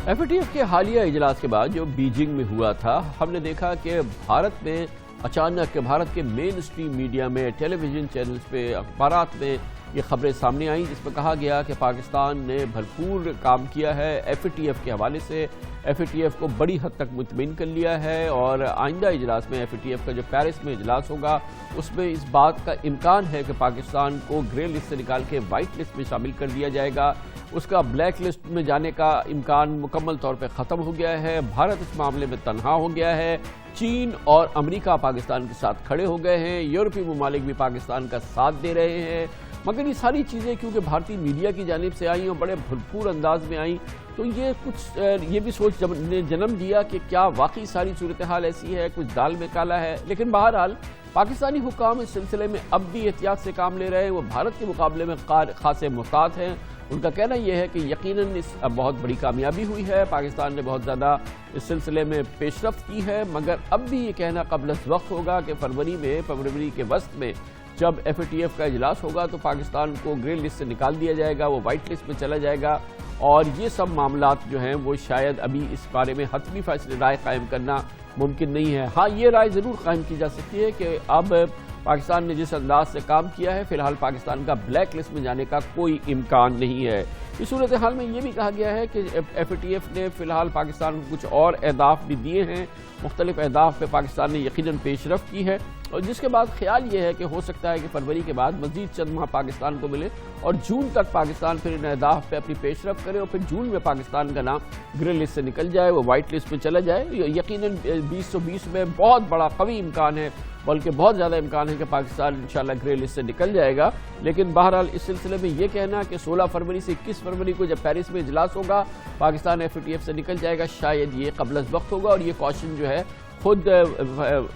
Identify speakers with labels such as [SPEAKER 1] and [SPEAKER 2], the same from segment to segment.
[SPEAKER 1] FATF کے حالیہ اجلاس کے بعد جو بیجنگ میں ہوا تھا، ہم نے دیکھا کہ بھارت میں اچانک بھارت کے مین اسٹریم میڈیا میں، ٹیلی ویژن چینلز پہ، اخبارات میں یہ خبریں سامنے آئیں جس میں کہا گیا کہ پاکستان نے بھرپور کام کیا ہے، FATF کے حوالے سے FATF کو بڑی حد تک مطمئن کر لیا ہے، اور آئندہ اجلاس میں FATF کا جو پیرس میں اجلاس ہوگا اس میں اس بات کا امکان ہے کہ پاکستان کو گرے لسٹ سے نکال کے وائٹ لسٹ میں شامل کر دیا جائے گا، اس کا بلیک لسٹ میں جانے کا امکان مکمل طور پہ ختم ہو گیا ہے، بھارت اس معاملے میں تنہا ہو گیا ہے، چین اور امریکہ پاکستان کے ساتھ کھڑے ہو گئے ہیں، یورپی ممالک بھی پاکستان کا ساتھ دے رہے ہیں، مگر یہ ساری چیزیں کیونکہ بھارتی میڈیا کی جانب سے آئیں اور بڑے بھرپور انداز میں آئیں تو یہ بھی سوچ نے جنم دیا کہ کیا واقعی ساری صورتحال ایسی ہے، کچھ دال میں کالا ہے، لیکن بہرحال پاکستانی حکام اس سلسلے میں اب بھی احتیاط سے کام لے رہے ہیں، وہ بھارت کے مقابلے میں خاصے محتاط ہیں۔ ان کا کہنا یہ ہے کہ یقیناً اس بہت بڑی کامیابی ہوئی ہے، پاکستان نے بہت زیادہ اس سلسلے میں پیش رفت کی ہے، مگر اب بھی یہ کہنا قبل از وقت ہوگا کہ فروری کے وسط میں جب FATF کا اجلاس ہوگا تو پاکستان کو گرے لسٹ سے نکال دیا جائے گا، وہ وائٹ لسٹ میں چلا جائے گا، اور یہ سب معاملات جو ہیں وہ شاید ابھی اس بارے میں حتمی رائے قائم کرنا ممکن نہیں ہے۔ ہاں، یہ رائے ضرور قائم کی جا سکتی ہے کہ اب پاکستان نے جس انداز سے کام کیا ہے فی الحال پاکستان کا بلیک لسٹ میں جانے کا کوئی امکان نہیں ہے۔ اس صورتحال میں یہ بھی کہا گیا ہے کہ FATF نے فی الحال پاکستان کو کچھ اور اہداف بھی دیے ہیں، مختلف اہداف پہ پاکستان نے یقیناً پیش رفت کی ہے، اور جس کے بعد خیال یہ ہے کہ ہو سکتا ہے کہ فروری کے بعد مزید چند ماہ پاکستان کو ملے اور جون تک پاکستان پھر ان اہداف پہ اپنی پیش رفت کرے، اور پھر جون میں پاکستان کا نام گرے لسٹ سے نکل جائے، وہ وائٹ لسٹ میں چلا جائے۔ یقیناً 2020 میں بہت بڑا قوی امکان ہے، بلکہ بہت زیادہ امکان ہے کہ پاکستان انشاءاللہ گرے لسٹ سے نکل جائے گا، لیکن بہرحال اس سلسلے میں یہ کہنا کہ 16 فروری سے 21 فروری کو جب پیرس میں اجلاس ہوگا پاکستان FATF سے نکل جائے گا، شاید یہ قبل از وقت ہوگا، اور یہ کوشن جو ہے خود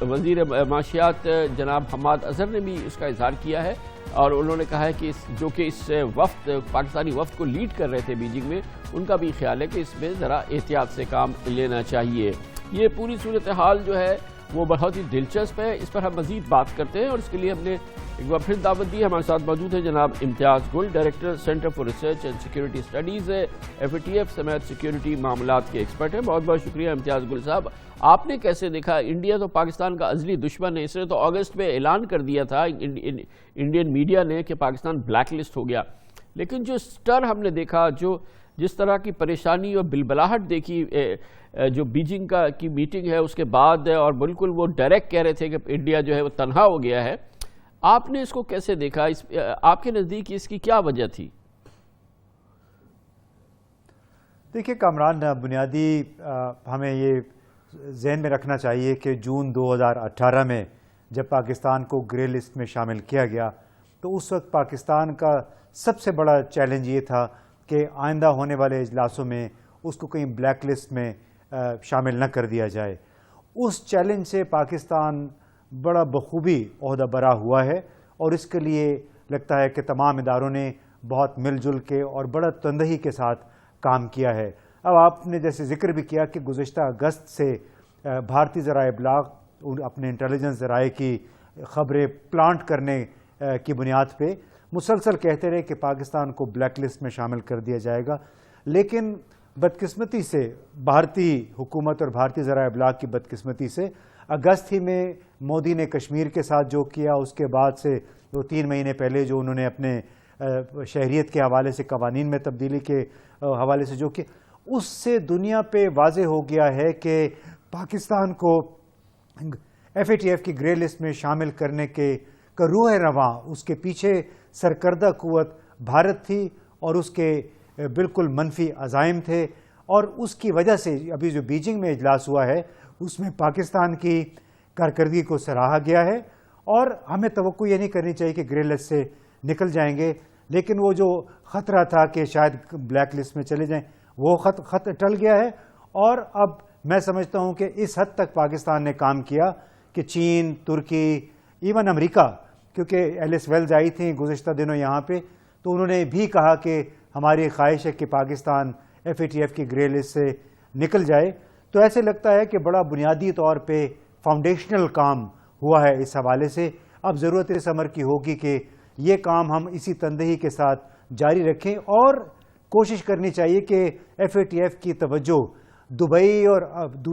[SPEAKER 1] وزیر معاشیات جناب حماد اظہر نے بھی اس کا اظہار کیا ہے، اور انہوں نے کہا ہے کہ اس وفد پاکستانی وفد کو لیڈ کر رہے تھے بیجنگ میں، ان کا بھی خیال ہے کہ اس میں ذرا احتیاط سے کام لینا چاہیے۔ یہ پوری صورتحال جو ہے وہ بہت ہی دلچسپ ہے، اس پر ہم مزید بات کرتے ہیں، اور اس کے لیے ہم نے ایک بار پھر دعوت دی۔ ہمارے ساتھ موجود ہیں جناب Imtiaz Gul, director centre for research and security studies FATF سمیت سیکورٹی معاملات کے ایکسپرٹ ہیں۔ بہت بہت شکریہ امتیاز گل صاحب۔ آپ نے کیسے دیکھا؟ انڈیا تو پاکستان کا ازلی دشمن ہے، اس نے تو اگست میں اعلان کر دیا تھا انڈین میڈیا نے کہ پاکستان بلیک لسٹ ہو گیا، لیکن جو سٹر ہم نے دیکھا، جس طرح کی پریشانی اور بلبلاہٹ دیکھی جو بیجنگ کی میٹنگ ہے اس کے بعد، اور بالکل وہ ڈائریکٹ کہہ رہے تھے کہ انڈیا جو ہے وہ تنہا ہو گیا ہے، آپ نے اس کو کیسے دیکھا؟ آپ کے نزدیک اس کی کیا وجہ تھی؟
[SPEAKER 2] دیکھیے کامران، بنیادی ہمیں یہ ذہن میں رکھنا چاہیے کہ جون 2018 میں جب پاکستان کو گرے لسٹ میں شامل کیا گیا تو اس وقت پاکستان کا سب سے بڑا چیلنج یہ تھا کہ آئندہ ہونے والے اجلاسوں میں اس کو کہیں بلیک لسٹ میں شامل نہ کر دیا جائے۔ اس چیلنج سے پاکستان بڑا بخوبی عہدہ برا ہوا ہے، اور اس کے لیے لگتا ہے کہ تمام اداروں نے بہت مل جل کے اور بڑا تندہی کے ساتھ کام کیا ہے۔ اب آپ نے جیسے ذکر بھی کیا کہ گزشتہ اگست سے بھارتی ذرائع ابلاغ اپنے انٹیلیجنس ذرائع کی خبریں پلانٹ کرنے کی بنیاد پہ مسلسل کہتے رہے کہ پاکستان کو بلیک لسٹ میں شامل کر دیا جائے گا، لیکن بدقسمتی سے بھارتی حکومت اور بھارتی ذرائع ابلاغ کی بدقسمتی سے اگست ہی میں مودی نے کشمیر کے ساتھ جو کیا، اس کے بعد سے 3 مہینے پہلے جو انہوں نے اپنے شہریت کے حوالے سے قوانین میں تبدیلی کے حوالے سے جو کیا، اس سے دنیا پہ واضح ہو گیا ہے کہ پاکستان کو FATF کی گرے لسٹ میں شامل کرنے کے روح رواں، اس کے پیچھے سرکردہ قوت بھارت تھی، اور اس کے بالکل منفی عزائم تھے، اور اس کی وجہ سے ابھی جو بیجنگ میں اجلاس ہوا ہے اس میں پاکستان کی کارکردگی کو سراہا گیا ہے، اور ہمیں توقع یہ نہیں کرنی چاہیے کہ گرے لسٹ سے نکل جائیں گے، لیکن وہ جو خطرہ تھا کہ شاید بلیک لسٹ میں چلے جائیں وہ خط ٹل گیا ہے، اور اب میں سمجھتا ہوں کہ اس حد تک پاکستان نے کام کیا کہ چین، ترکی، ایون امریکہ، کیونکہ ایلس ویلز آئی تھیں گزشتہ دنوں یہاں پہ، تو انہوں نے بھی کہا کہ ہماری خواہش ہے کہ پاکستان FATF کی گرے لسٹ سے نکل جائے۔ تو ایسے لگتا ہے کہ بڑا بنیادی طور پہ فاؤنڈیشنل کام ہوا ہے اس حوالے سے۔ اب ضرورت اس امر کی ہوگی کہ یہ کام ہم اسی تندہی کے ساتھ جاری رکھیں، اور کوشش کرنی چاہیے کہ FATF کی توجہ دبئی اور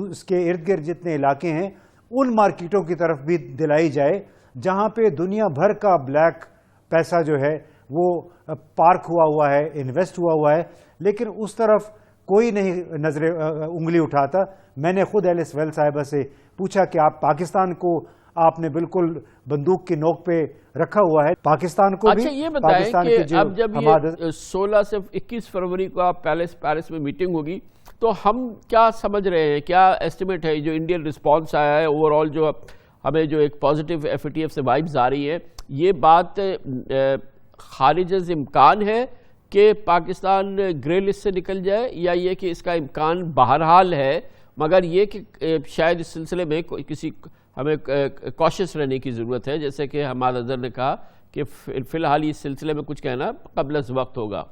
[SPEAKER 2] اس کے ارد گرد جتنے علاقے ہیں ان مارکیٹوں کی طرف بھی دلائی جائے جہاں پہ دنیا بھر کا بلیک پیسہ جو ہے وہ پارک ہوا ہے، انویسٹ ہوا ہے، لیکن اس طرف کوئی نہیں انگلی اٹھاتا۔ میں نے خود ایلس ویل صاحبہ سے پوچھا کہ آپ پاکستان کو آپ نے بالکل بندوق کی نوک پہ رکھا ہوا ہے، پاکستان کو بھی۔
[SPEAKER 1] اچھا یہ بتائیں کہ اب جب یہ 16 سے 21 فروری کو آپ پیرس میں میٹنگ ہوگی تو ہم کیا سمجھ رہے ہیں، کیا ایسٹیمیٹ ہے جو انڈین رسپانس آیا ہے اوور آل، جو ہمیں جو ایک پازیٹیو FATF سے وائبز آ رہی ہے، یہ بات خارج از امکان ہے کہ پاکستان گرے لسٹ سے نکل جائے، یا یہ کہ اس کا امکان بہرحال ہے، مگر یہ کہ شاید اس سلسلے میں کسی ہمیں کوشش رہنے کی ضرورت ہے، جیسے کہ حماد اظہر نے کہا کہ فی الحال اس سلسلے میں کچھ کہنا قبل از وقت ہوگا؟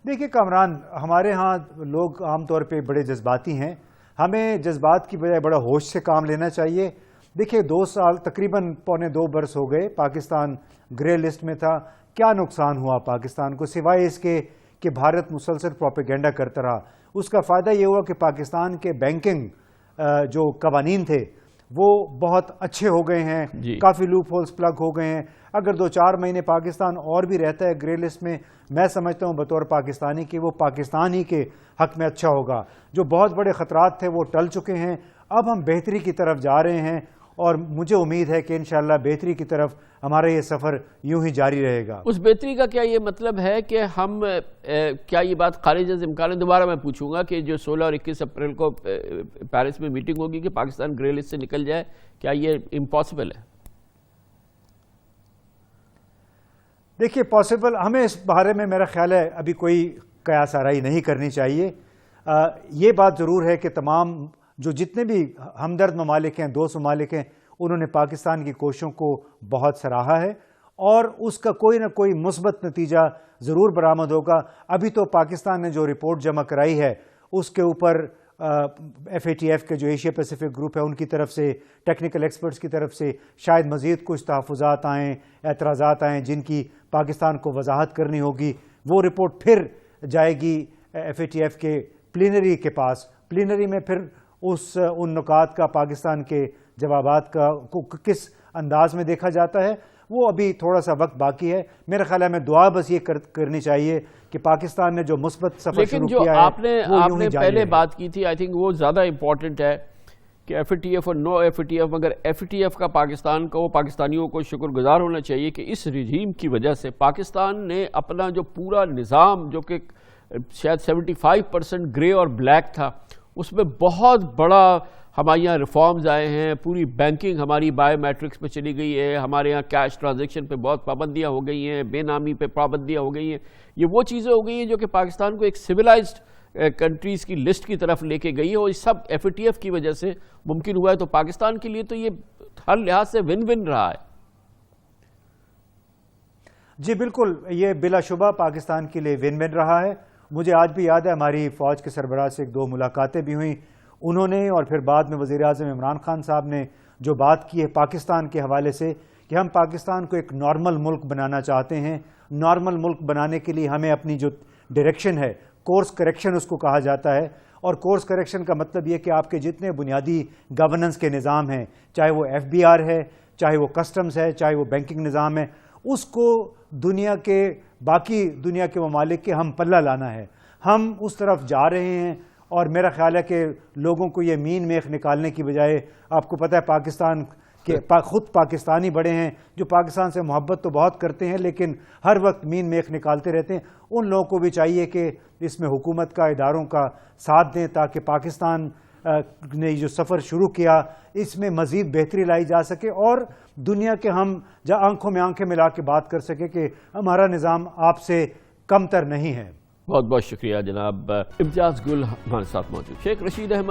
[SPEAKER 2] دیکھیے کامران، ہمارے ہاں لوگ عام طور پہ بڑے جذباتی ہیں، ہمیں جذبات کی بجائے بڑا ہوش سے کام لینا چاہیے۔ دیکھیے 2 سال تقریباً 2.25 برس ہو گئے پاکستان گرے لسٹ میں تھا، کیا نقصان ہوا پاکستان کو سوائے اس کے کہ بھارت مسلسل پروپیگنڈا کرتا رہا؟ اس کا فائدہ یہ ہوا کہ پاکستان کے بینکنگ جو قوانین تھے وہ بہت اچھے ہو گئے ہیں، کافی لوپ ہولز پلگ ہو گئے ہیں۔ اگر 2-4 مہینے پاکستان اور بھی رہتا ہے گرے لسٹ میں، میں سمجھتا ہوں بطور پاکستانی کہ وہ پاکستان ہی کے حق میں اچھا ہوگا۔ جو بہت بڑے خطرات تھے وہ ٹل چکے ہیں، اب ہم بہتری کی طرف جا رہے ہیں، اور مجھے امید ہے کہ انشاءاللہ بہتری کی طرف ہمارا یہ سفر یوں ہی جاری رہے گا۔
[SPEAKER 1] اس بہتری کا کیا یہ مطلب ہے کہ ہم کیا یہ بات خارج از امکان ہے؟ دوبارہ میں پوچھوں گا کہ جو 16 اور 21 اپریل کو پیرس میں میٹنگ ہوگی کہ پاکستان گرے لسٹ سے نکل جائے، کیا یہ امپاسبل ہے؟
[SPEAKER 2] دیکھیے پاسبل، ہمیں اس بارے میں میرا خیال ہے ابھی کوئی قیاس آرائی نہیں کرنی چاہیے۔ یہ بات ضرور ہے کہ تمام جو جتنے بھی ہمدرد ممالک ہیں، دوست ممالک ہیں، انہوں نے پاکستان کی کوششوں کو بہت سراہا ہے، اور اس کا کوئی نہ کوئی مثبت نتیجہ ضرور برآمد ہوگا۔ ابھی تو پاکستان نے جو رپورٹ جمع کرائی ہے اس کے اوپر FATF کے جو ایشیا پیسیفک گروپ ہے ان کی طرف سے، ٹیکنیکل ایکسپرٹس کی طرف سے شاید مزید کچھ تحفظات آئیں، اعتراضات آئیں جن کی پاکستان کو وضاحت کرنی ہوگی۔ وہ رپورٹ پھر جائے گی FATF کے پلینری کے پاس، پلینری میں پھر ان نکات کا، پاکستان کے جوابات کا کس انداز میں دیکھا جاتا ہے، وہ ابھی تھوڑا سا وقت باقی ہے۔ میرے خیال ہے ہمیں دعا بس یہ کرنی چاہیے کہ پاکستان نے جو مثبت سفر شروع کیا ہے،
[SPEAKER 1] لیکن جو آپ نے پہلے بات کی تھی، آئی تھنک وہ زیادہ امپورٹنٹ ہے کہ FATF اور نو FATF، مگر FATF کا پاکستان کو، پاکستانیوں کو شکر گزار ہونا چاہیے کہ اس رجیم کی وجہ سے پاکستان نے اپنا جو پورا نظام، جو کہ شاید 75% گرے اور بلیک تھا، اس میں بہت بڑا ہمارے یہاں ریفارمز آئے ہیں۔ پوری بینکنگ ہماری بایو میٹرکس پہ چلی گئی ہے، ہمارے یہاں کیش ٹرانزیکشن پہ بہت پابندیاں ہو گئی ہیں، بے نامی پہ پابندیاں ہو گئی ہیں۔ یہ وہ چیزیں ہو گئی ہیں جو کہ پاکستان کو ایک سویلائزڈ کنٹریز کی لسٹ کی طرف لے کے گئی ہے، اور یہ سب FATF کی وجہ سے ممکن ہوا ہے۔ تو پاکستان کے لیے تو یہ ہر لحاظ سے ون ون رہا ہے۔
[SPEAKER 2] جی بالکل، یہ بلا شبہ پاکستان کے لیے ون ون رہا ہے۔ مجھے آج بھی یاد ہے ہماری فوج کے سربراہ سے 1-2 ملاقاتیں بھی ہوئیں، انہوں نے اور پھر بعد میں وزیر اعظم عمران خان صاحب نے جو بات کی ہے پاکستان کے حوالے سے کہ ہم پاکستان کو ایک نارمل ملک بنانا چاہتے ہیں۔ نارمل ملک بنانے کے لیے ہمیں اپنی جو ڈائریکشن ہے، کورس کریکشن اس کو کہا جاتا ہے، اور کورس کریکشن کا مطلب یہ کہ آپ کے جتنے بنیادی گورننس کے نظام ہیں، چاہے وہ FBR ہے، چاہے وہ کسٹمز ہے، چاہے وہ بینکنگ نظام ہے، اس کو باقی دنیا کے ممالک کے ہم پلہ لانا ہے۔ ہم اس طرف جا رہے ہیں، اور میرا خیال ہے کہ لوگوں کو یہ مین میخ نکالنے کی بجائے، آپ کو پتہ ہے پاکستان کے خود پاکستانی بڑے ہیں جو پاکستان سے محبت تو بہت کرتے ہیں لیکن ہر وقت مین میخ نکالتے رہتے ہیں، ان لوگوں کو بھی چاہیے کہ اس میں حکومت کا، اداروں کا ساتھ دیں تاکہ پاکستان نے جو سفر شروع کیا اس میں مزید بہتری لائی جا سکے، اور دنیا کے ہم جہاں آنکھوں میں آنکھیں ملا کے بات کر سکے کہ ہمارا نظام آپ سے کم تر نہیں ہے۔
[SPEAKER 1] بہت بہت شکریہ جناب امتیاز گل ہمارے ساتھ موجود۔ شیخ رشید احمد